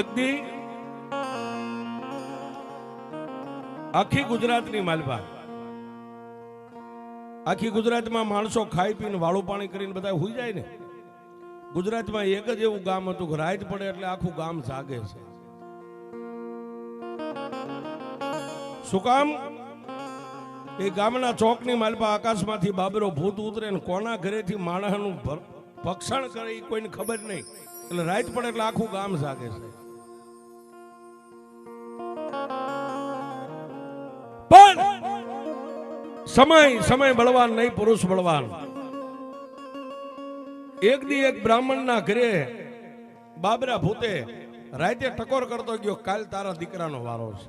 એક દી આખી ગુજરાતની માલપા, આખી ગુજરાતમાં માણસો ખાઈ પીને વાળું પાણી કરીને બધા હુઈ જાય ને, ગુજરાતમાં એક જ એવું ગામ હતું કે રાત પડે એટલે આખું ગામ જાગે છે. શું કામ? એ ગામના ચોકની માલપા આકાશમાંથી બાબરો ભૂત ઉતરે ને કોના ઘરેથી માણસનું ભક્ષણ કરે એ કોઈને ખબર નહીં, એટલે રાત પડે એટલે આખું ગામ જાગે છે. પણ સમય બળવાન નહીં, પુરુષ બળવાન. એક દી એક બ્રાહ્મણના ઘરે બાબરા ભૂતે રાતે ટકોર કરતો ગયો, કાલ તારા દીકરાનો વારો છે.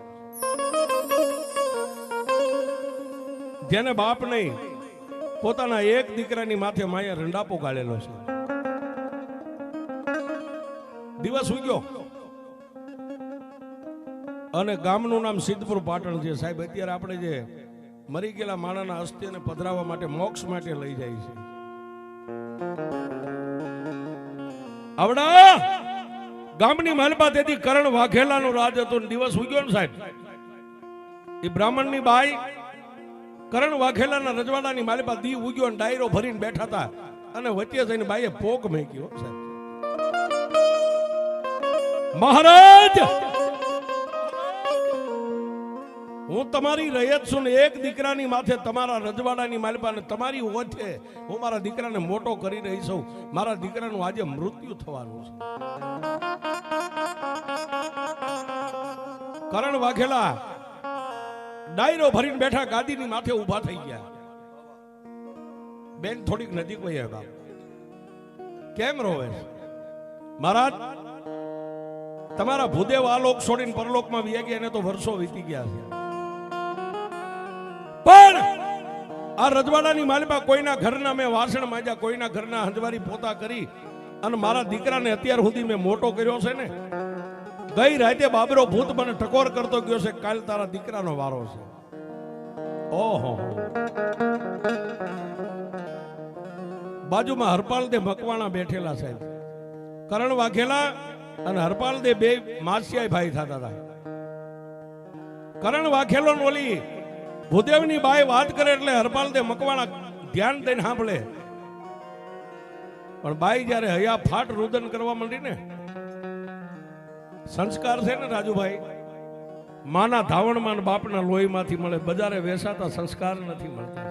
જેને બાપ નહીં, પોતાના એક દીકરાની માથે માયા રંડાપો ગાળેલો છે. દિવસ ઉગ્યો અને ગામનું નામ સિદ્ધપુર પાટણ છે. સાહેબ, અત્યારે આપણે જે મરી ગયેલા માણાના અસ્થિને પધરાવવા માટે મોક્ષ માટે લઈ જાય છે. આવડા ગામની માલપા તેથી કરણ વાઘેલાનું રાજ હતું. દિવસ ઉગ્યો ને સાહેબ, એ બ્રાહ્મણની બાઈ કરણ વાઘેલાના રજવાડાની માલપા દી ઉગ્યો ને ડાયરો ભરીને બેઠા હતા, અને વચ્ચે જઈને બાઈએ પોક મેક્યો. સાહેબ, મહારાજ, હું તમારી રયત છું ને એક દીકરાની માથે તમારા રજવાડાની માલપાને તમારી ઓછે હું મારા દીકરાને મોટો કરી રહી છું. મારા દીકરાનું આજે મૃત્યુ થવાનું છે. કરણ વાઘેલા ડાયરો ભરીને બેઠા ગાદીની માથે ઉભા થઈ ગયા. બેન થોડીક નજીક વહી આવ્યા. કેમ રોવે? મહારાજ, તમારા ભૂદેવ આ લોક છોડીને પરલોકમાં વ્યા ગયા, એને તો વર્ષો વીતી ગયા છે. પણ આ રજવાડાની માલપા કોઈના ઘરના મેં વાસણ માંજ્યા, કોઈના ઘરના હંજવારી પોતા કરી અને મારા દીકરાને અત્યાર સુધી મેં મોટો કર્યો છે ને. ગઈ રાતે બાબરો ભૂત મને ટકોર કરતો ગયો છે, કાલ તારા દીકરાનો વારો છે. ઓહો, બાજુમાં હરપાલ દે મકવાણા બેઠેલા સાહેબ. કરણ વાઘેલા અને હરપાલ દે બે માસિયાઈ ભાઈ થતા હતા. કરણ વાઘેલો ઓલી ભૂદેવની બાઈ વાત કરે એટલે હરપાલ દે મકવાણા ધ્યાન દઈને સાંભળે. પણ બાઈ જયારે હયા ફાટ રુદન કરવા માંડી ને, સંસ્કાર છે ને રાજુભાઈ, માના ધાવણમાં બાપના લોહીમાંથી મળે, બજારે વેસાતા સંસ્કાર નથી મળતા.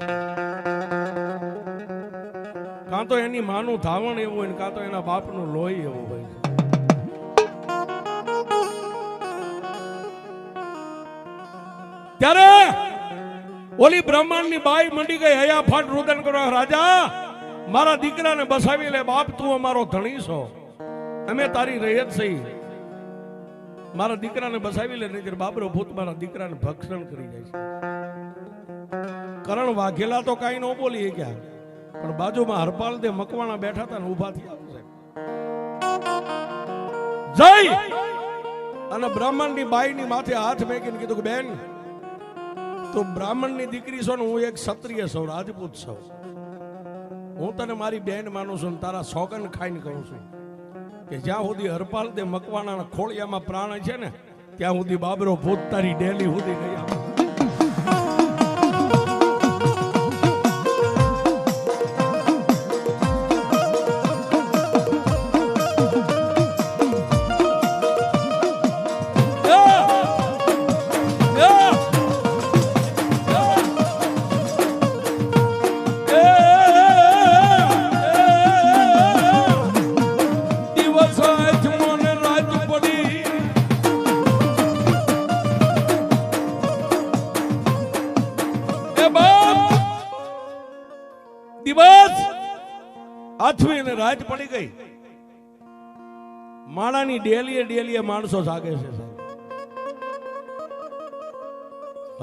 કાં તો એની માનું ધાવણ એવું હોય, કાં તો એના બાપનું લોહી એવું હોય. ત્યારે ઓલી બ્રહ્માંડની બાઈ મંડી ગઈ હયા ફાટ રુદન કરવા. રાજા, મારા દીકરાને બસાવી લે. બાપ, તું અમારો ધણી છો, અમે તારી રયત સહી. મારા દીકરાને બસાવી લે, નહીં બાબરો ભૂત મારા દીકરાને ભક્ષણ કરી જાય છે. કરણ વાઘેલા તો કઈ ન બોલી ગયા, પણ બાજુમાં હરપાલ દે મકવાણા બેઠા હતા ને ઉભા થયા જઈ અને બ્રાહ્મણની બાઈની માથે હાથ મેકીને કીધું કે બેન, તો બ્રાહ્મણની દીકરી છો ને, હું એક ક્ષત્રિય છું, રાજપૂત છું. હું તને મારી બેન માનું છું, તારા સોગન ખાઈને કહું છું કે જ્યાં સુધી હરપાલ દે મકવાણાના ખોળિયામાં પ્રાણ છે ને, ત્યાં સુધી બાબરો ભૂત તારી ડેલી સુધી નહીં આવે. આથવીને રાત પડી ગઈ. માણાની ડેલીએ માણસો જાગે છે.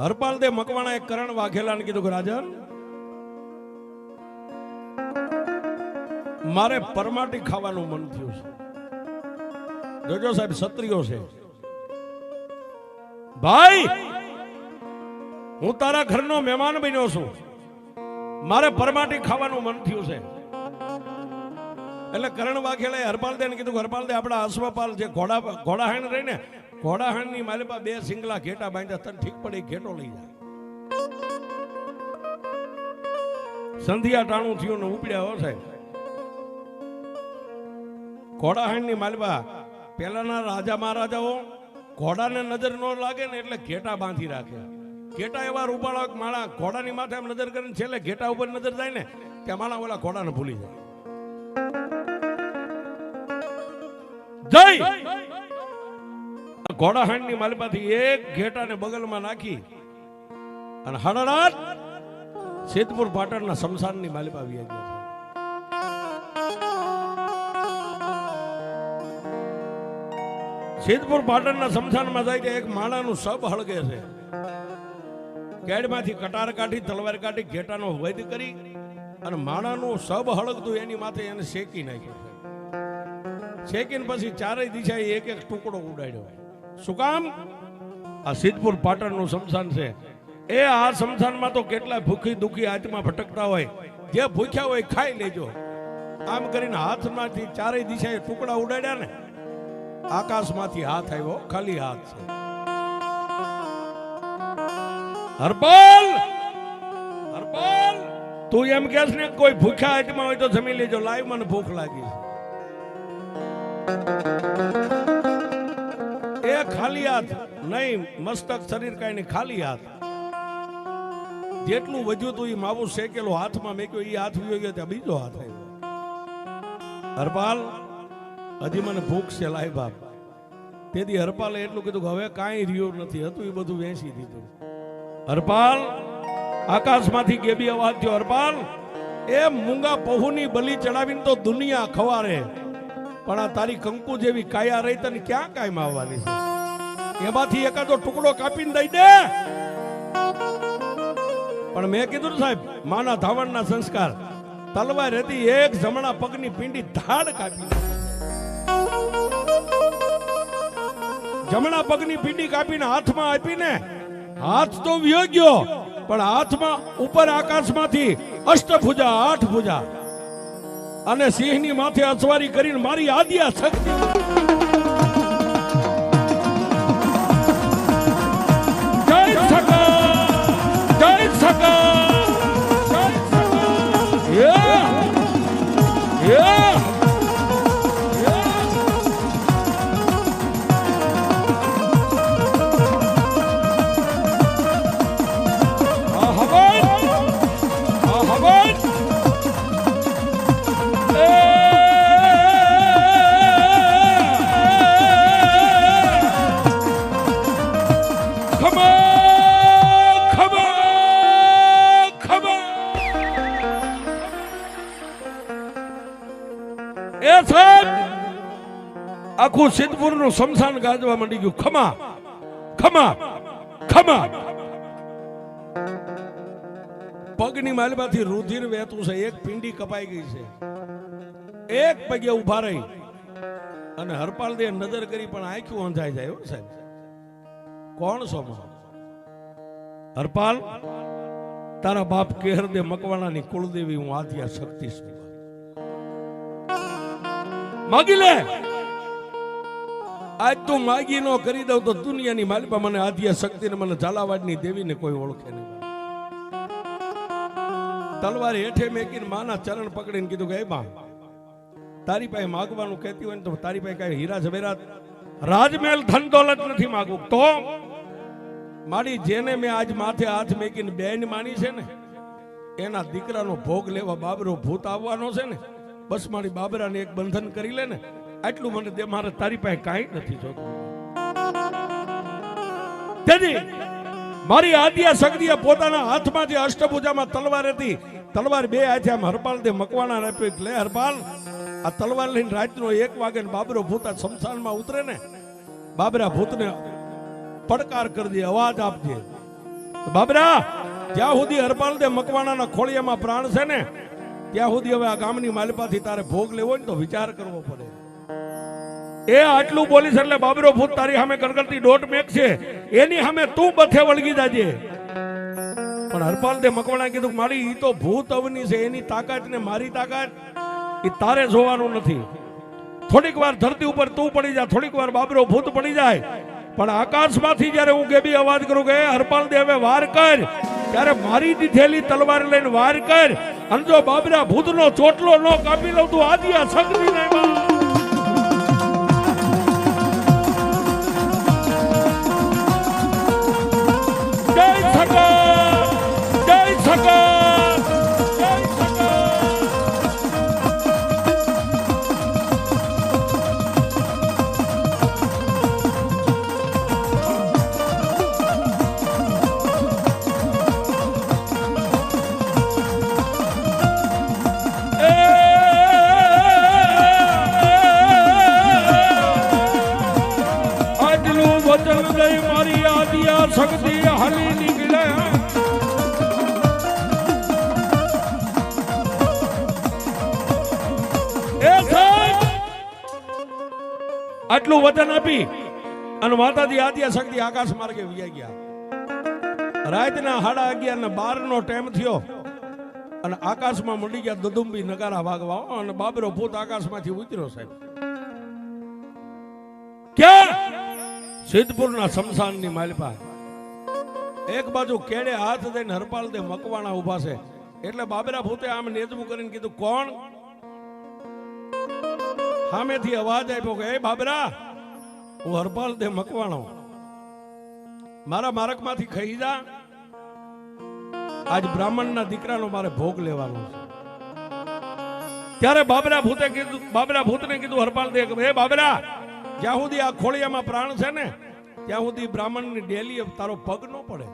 હરપાલ દે મકવાણા એક કરણ વાઘેલાને કીધું કે રાજન, મારે પરમાટી ખાવાનું મન થયું છે. જોજો સાહેબ, ક્ષત્રિયો છે ભાઈ, હું તારા ઘરનો મહેમાન બન્યો છું, મારે પરમાટી ખાવાનું મન થયું છે. એટલે કરણ વાઘેલાએ હરપાલદે કીધું કે હરપાલદે આપણા અશ્વપાલ જે ઘોડાહાણ રહી ને ઘોડાહાણ ની માલિપા 2 સિંગલા ઘેટા બાંધ્યા તને ઠીક પડી ઘેટો લઈ જાય. સંધિયા ટાણું થયું ને ઉપડ્યા હો સાહેબ. ઘોડાહાણ ની માલિપા પેલાના રાજા મહારાજાઓ ઘોડાને નજર ન લાગે ને એટલે ઘેટા બાંધી રાખે. ઘેટા એવા રૂપાળા માળા ઘોડાની માથે આમ નજર કરીને છેલ્લે ઘેટા ઉપર નજર જાય ને ત્યાં માળા ઓલા ઘોડાને ભૂલી જાય. જય ઘોડાહાણ ની માલિપાથી એક ઘેટાને બગલમાં નાખી અને હળરાત સિદ્ધપુર પાટણના શમશાનની માલિપા આવી ગયા છે. સિદ્ધપુર પાટણના શમશાનમાં જાય કે એક માણાનું સબ હળગે છે. કેડમાંથી કટાર કાઢી તલવાર કાઢી ઘેટાનો વૈદ કરી અને માણાનું સબ હળગતું એની માથે એને શેકી નાખ્યું. શેકીને પછી ચારેય દિશાએ એક એક ટુકડો ઉડાડ્યો. શું કામ? આ સિદ્ધપુર પાટણનું શમશાન છે. એ આ શમશાનમાં તો કેટલા ભૂખી દુખી આત્મા ભટકતા હોય, જે ભૂખ્યા હોય ખાઈ લેજો. આમ કરીને હાથમાંથી ચારેય દિશાએ ટુકડા ઉડાડ્યા ને આકાશમાંથી હાથ આવ્યો, ખાલી હાથ છે. હરપાલ હરપાલ તું એમ કહેશ ને કોઈ ભૂખ્યા આત્મા હોય તો જમી લેજો, લાઈવ મને ભૂખ લાગી છે. એ ખાલી હાથ નહીં, મસ્તક શરીર કાંઈ નહીં, ખાલી હાથ. જેટલું વધ્યું તું એ માવું શેકેલો હાથમાં મેક્યો, એ હાથ વિયો ગયો ત્યાં બીજો હાથ આવ્યો. હરપાલ હજી મને ભૂખ છે લાય બાપ. તેથી હરપાલે એટલું કીધું કે હવે કાંઈ રહ્યું નથી, હતું એ બધું વેચી દીધું. હરપાલ આકાશમાંથી કેબી અવાજ થયો. હરપાલ એ મૂંગા પહુની બલી ચડાવીને તો દુનિયા ખવારે, પણ આ તારી કંકુ જેવી કાયા રહી તને ક્યાં કાયમ આવવાની છે? એમાંથી એકાદો ટુકડો કાપીને દઈ દે. પણ મેં કીધું સાહેબ, માના ધાવણના સંસ્કાર. તલવાર હતી, એક જમણા પગની પિંડી ધાડ કાપી, જમણા પગની પિંડી કાપીને હાથમાં આપીને હાથ તો વ્યો ગયો, પણ હાથમાં ઉપર આકાશમાંથી અષ્ટભુજા 8 ભુજા અને સિંહની માથે અસવારી કરીને મારી આદ્યા શક્તિ. જય સકા, જય સકા, જય સકા. આખું સિદ્ધપુર નું શમશાન ગાજવા માંડી ગયું. ખમા ખમા ખમા. પગની માલમાંથી રુધિર વહેતું છે, એક પિંડી કપાઈ ગઈ છે. એક પગે ઉભા રહી અને હરપાલ દે નજર કરી પણ આંખ્યું અંધાઈ જાય. સાહેબ કોણ છો? હરપાલ તારા બાપ કેહર દે મકવાણાની કુળદેવી હું આદ્યા શક્તિ છું. માગી લે. આજ તું માગી નો કરી દઉં તો દુનિયાની માલિપા મને આદ્યા શક્તિ ને મને ઝાલાવાડની દેવીને કોઈ ઓળખે નહીં. તલવાર હેઠે મેકીને માના ચરણ પકડીને કીધું કે એ બા, તારી પાસે માગવાનું કહેતી હોય ને તો તારી પાસે કઈ હીરા જવેરાત રાજમહેલ ધન દોલત નથી માગવું તો મારી જેને મેં આજ માથે હાથ મેકીને બેન માની છે ને એના દીકરાનો ભોગ લેવા બાબરો ભૂત આવવાનો છે ને, બસ મારી બાબરાને એક બંધન કરી લે ને, આટલું મને દે. મારે તારી પાસે કાંઈ નથી જોતું. તેથી મારી આદ્યા શક્તિએ પોતાના હાથમાં જે અષ્ટભુજામાં તલવાર હતી, તલવાર 2 હાથે આમ હરપાલ દે મકવાણા આપ્યો. લે હરપાલ, આ તલવાર લઈને રાતનો 1 વાગે બાબરો ભૂત આ શમશાનમાં ઉતરે ને, બાબરા ભૂતને પડકાર કરજે, અવાજ આપજે. બાબરા, જ્યાં સુધી હરપાલ દે મકવાણાના ખોળિયામાં પ્રાણ છે ને ત્યાં સુધી હવે આ ગામની માલિપાથી તારે ભોગ લેવો ને તો વિચાર કરવો પડે. એ આટલું બોલીશ એટલે બાબરો ભૂત તારી સામે ગરગરતી દોટ મેક છે, એની સામે તું બથે વળગી જાજે. પણ હરપાલ દે મકવાણા કીધું મારી ઈ તો ભૂત અવની છે, એની તાકાત ને મારી તાકાત એ તારે જોવાનું નથી. થોડીક વાર ધરતી ઉપર તું પડી જા, થોડીક વાર બાબરો ભૂત પડી જાય, પણ આકાશમાંથી જ્યારે હું ગેબી અવાજ કરું કે હરપાલ દે હવે વાર કર, ત્યારે મારી દીધેલી તલવાર લઈને વાર કર. અને જો બાબરા ભૂતનો ચોટલો ન કાપી લઉં તું આદિયા શક્તિ નહીં. જય સકા, જય સકા. મારી આદિયા શક્તિ હાલી નીકળે. આટલું વચન આપી અને માતાજી આદિયા શક્તિ આકાશ માર્ગે વિયા ગયા. રાતના 11:30 નો ટાઈમ થયો અને આકાશમાં મંડી ગયા દદુંબી નગારા વાગવા અને બાબરો ભૂત આકાશમાંથી ઉતર્યો. સાહેબ ક્યાં? સિદ્ધપુરના શમશાનની માલપા એક બાજુ કેડે હાથ દઈને હરપાલ દે મકવાણા ઉભા છે. એટલે બાબરા ભૂતે આમ નેજવું કરીને કીધું કોણ? સામેથી અવાજ આપ્યો કે એ બાબરા, હું હરપાલ દે મકવાણો, મારા મારકમાંથી ખાઈ જા. આજ બ્રાહ્મણના દીકરાનો મારે ભોગ લેવાનો છે. ત્યારે બાબરા ભૂતને કીધું હરપાલ દે કે હે બાબરા, જ્યાં સુધી આ ખોળિયામાં પ્રાણ છે ને ત્યાં સુધી બ્રાહ્મણની ડેલી તારો પગ ન પડે.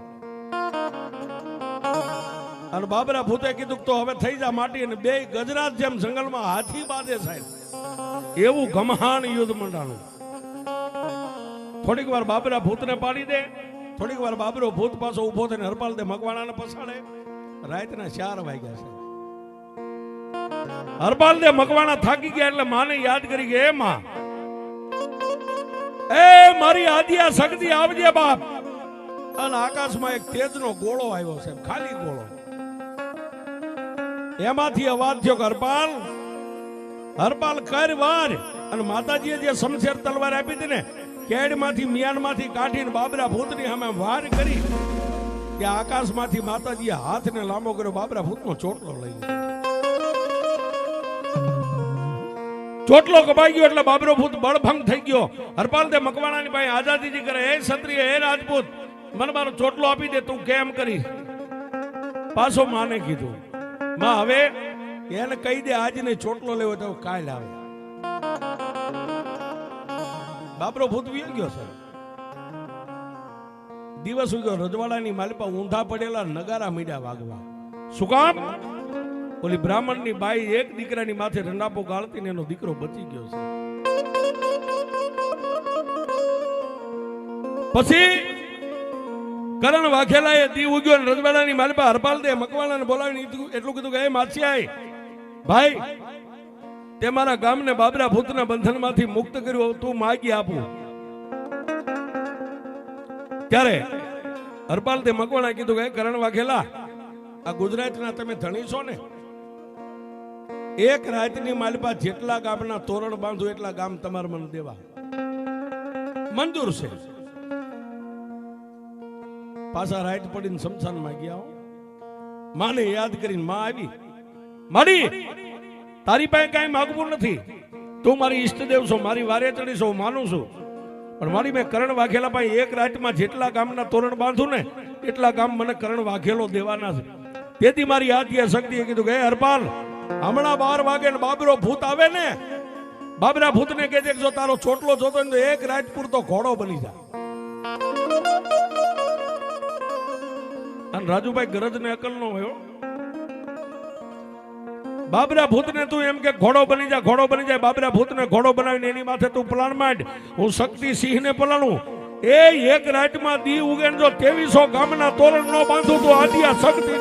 અને બાબરા ભૂતે કીધું તો હવે થઈ જા માટી. અને બે ગજરાત જેમ જંગલમાં હાથી બાંધે સાહેબ, એવું ગમહાણ યુદ્ધ મંડાણું. થોડીક વાર બાબરા ભૂતને પાડી દે, થોડીક વાર બાબરો ભૂત પાછો ઉભો થઈને હરપાલ દે મકવાણાને પસાડે. રાતના 4 વાગ્યા છે. હરપાલ દે મકવાણા થાકી ગયા એટલે માને યાદ કરી કે એ માં, એ મારી આદિયા શક્તિ આવજે બાપ. અને આકાશમાં એક તેજનો ગોળો આવ્યો છે, ખાલી ગોળો. એમાંથી અવાજ થયો કે હરપાલ, હરપાલ કર વાર. અને માતાજીએ જે શમશેર તલવાર આપી હતી ને, કેડમાંથી મિયાનમાંથી કાઢીને બાબરા ભૂતની સામે વાર કરી. કે આકાશમાંથી માતાજીએ હાથને લાંબો કર્યો, બાબરા ભૂતનો ચોટલો લઈ ગયો. ચોટલો કપાઈ ગયો એટલે બાબરો ભૂત બળભંગ થઈ ગયો. હરપાલ દે મકવાણાની પાસે આઝાદીજી કરે, હે ક્ષત્રિય, હે રાજપૂત, મને મારો ચોટલો આપી દે. તું કેમ કરીશ? પાછો માને કીધું, માં હવે એને કહી દે આજને ચોટલો લેવો તો કાલ આવે. બાબરો ભૂત વી ગયો છે. દિવસ ઉગ્યો, રજવાડાની માલપા ઊંધા પડેલા નગારા મીડા વાગવા. શું કામ? ઓલી બ્રાહ્મણની બાઈ એક દીકરાની માથે રંડાપો ગાળતી ને એનો દીકરો બચી ગયો છે. પછી કરણ વાઘેલાએ દી ઉગ્યો ને રજવાડાની માલપા હરપાલ દે મકવાણાને બોલાવીને એટલું કીધું કે એ માછિયાઈ ભાઈ, તે મારા ગામને બાબરા ભૂતના બંધનમાંથી મુક્ત કર્યું, તું માગી આપું. ત્યારે હરપાલ દે મકવાણા કીધું કે કરણ વાઘેલા, આ ગુજરાતના તમે ધણી છો ને, એક રાતની માલપા જેટલા ગામના તોરણ બાંધો એટલા ગામ તમારે મને દેવા મંજૂર છે. પાછા રાત પડીને શમશાનમાં ગયા. માને યાદ કરીને માં આવી, મારી તારી પાસે કઈ માગવું નથી, તું મારી ઈષ્ટદેવ છો, મારી વારે ચડી છો, માનું છું. પણ મારી મેં કરણ વાઘેલા પાસે એક રાતમાં જેટલા ગામના તોરણ બાંધું ને એટલા ગામ મને કરણ વાઘેલો દેવાના છે. તેથી મારી આદિયા શક્તિએ કીધું કે હરપાલ, હમણાં 12 વાગે ને બાબરો ભૂત આવે ને, બાબરા ભૂતને કહેજે જો તારો ચોટલો જોતો ને તો એક રાત પૂરતો ઘોડો બની જા. અને રાજુભાઈ ગરજ ને અકલ નો હોય. બાબરા ભૂતને તું એમ કે ઘોડો બની જા, ઘોડો બની જાય. બાબરા ભૂતને ઘોડો બનાવીને એની માથે તું પલાણ માંડ, હું શક્તિ સિંહને પલાણું. એ એક રાતમાં દી ઉગે જો 2300 ગામના તોરણ નો બાંધું તો આદિયા શક્તિ.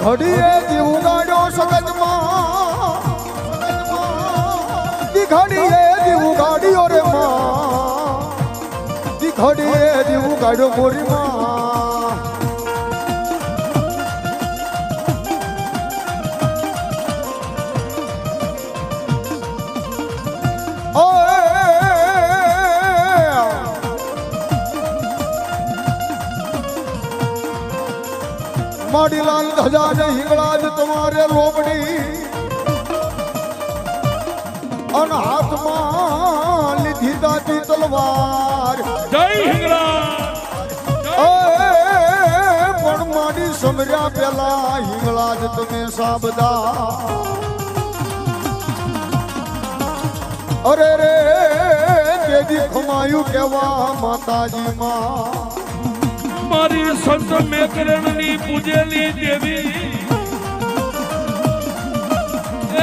ઘડીએ જીવ ગાડ્યો સગજમાં ઘડીએ જીવ ગાડ્યો રે માં ઘડીએ જીવ ગાડ્યો મોરી માં માડીલાલ ધજા ને હિંગળાજ તમારે લોબડી અન હાથમાં લીધી દાતી તલવાર જય હિંગળા પણ માડી સમર્યા પેલા હિંગળાજ તમે સાબદા અરે રે દેવી ખમાયું કેવા માતાજી માં મારી સંત મેકરણની પૂજેલી દેવી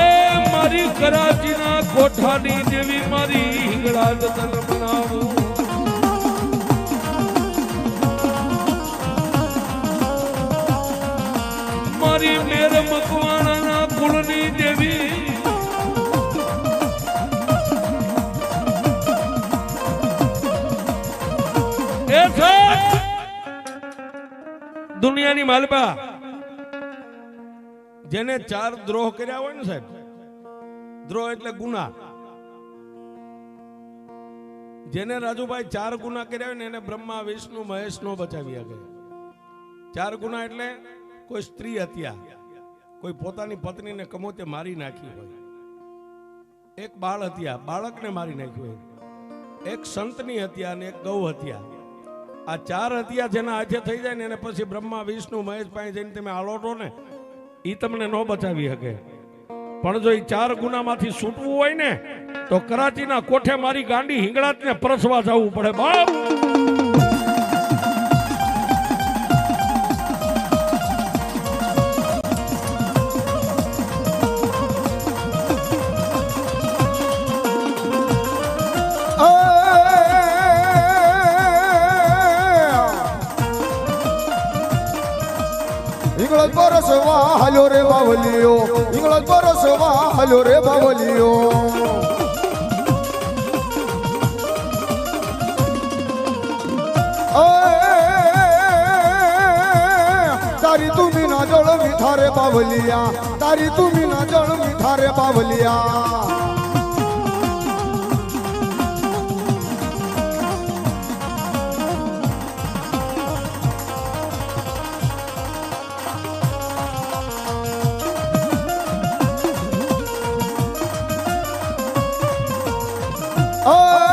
એ મારી કરાચીના કોઠાની દેવી મારી હિંગળા જતન બનાવું મારી મેર મકવાણાના કુળની દેવી એ છે દુનિયાની માલપા જેને 4 દ્રોહ કર્યા હોય ને સાહેબ, દ્રોહ એટલે ગુના, જેને રાજુભાઈ 4 ગુના કર્યા હોય ને એને બ્રહ્મા વિષ્ણુ મહેશ નો બચાવી શકે. 4 ગુના એટલે કોઈ સ્ત્રી હત્યા, કોઈ પોતાની પત્નીને કમોતે મારી નાખી હોય, એક બાળ હત્યા, બાળકને મારી નાખ્યું હોય, એક સંતની હત્યા અને એક ગૌ હત્યા. આ 4 હત્યા જેના હાથે થઈ જાય ને એને પછી બ્રહ્મા વિષ્ણુ મહેશ પાસે જઈને તમે આલોટો ને ઈ તમને ન બચાવી શકે. પણ જો એ 4 ગુનામાંથી છૂટવું હોય ને તો કરાચીના કોઠે મારી ગાંડી હિંગળાજને પરસવા જવું પડે બાપ. इंग्लज बरसवा हलो रे बावलियो, इंग्लज बरसवा हलो रे बावलियो. तारी तुम्ही ना जळ मिठा रे बावलिया, तारी तुम्ही ना जळ मिठा रे बावलिया. Oh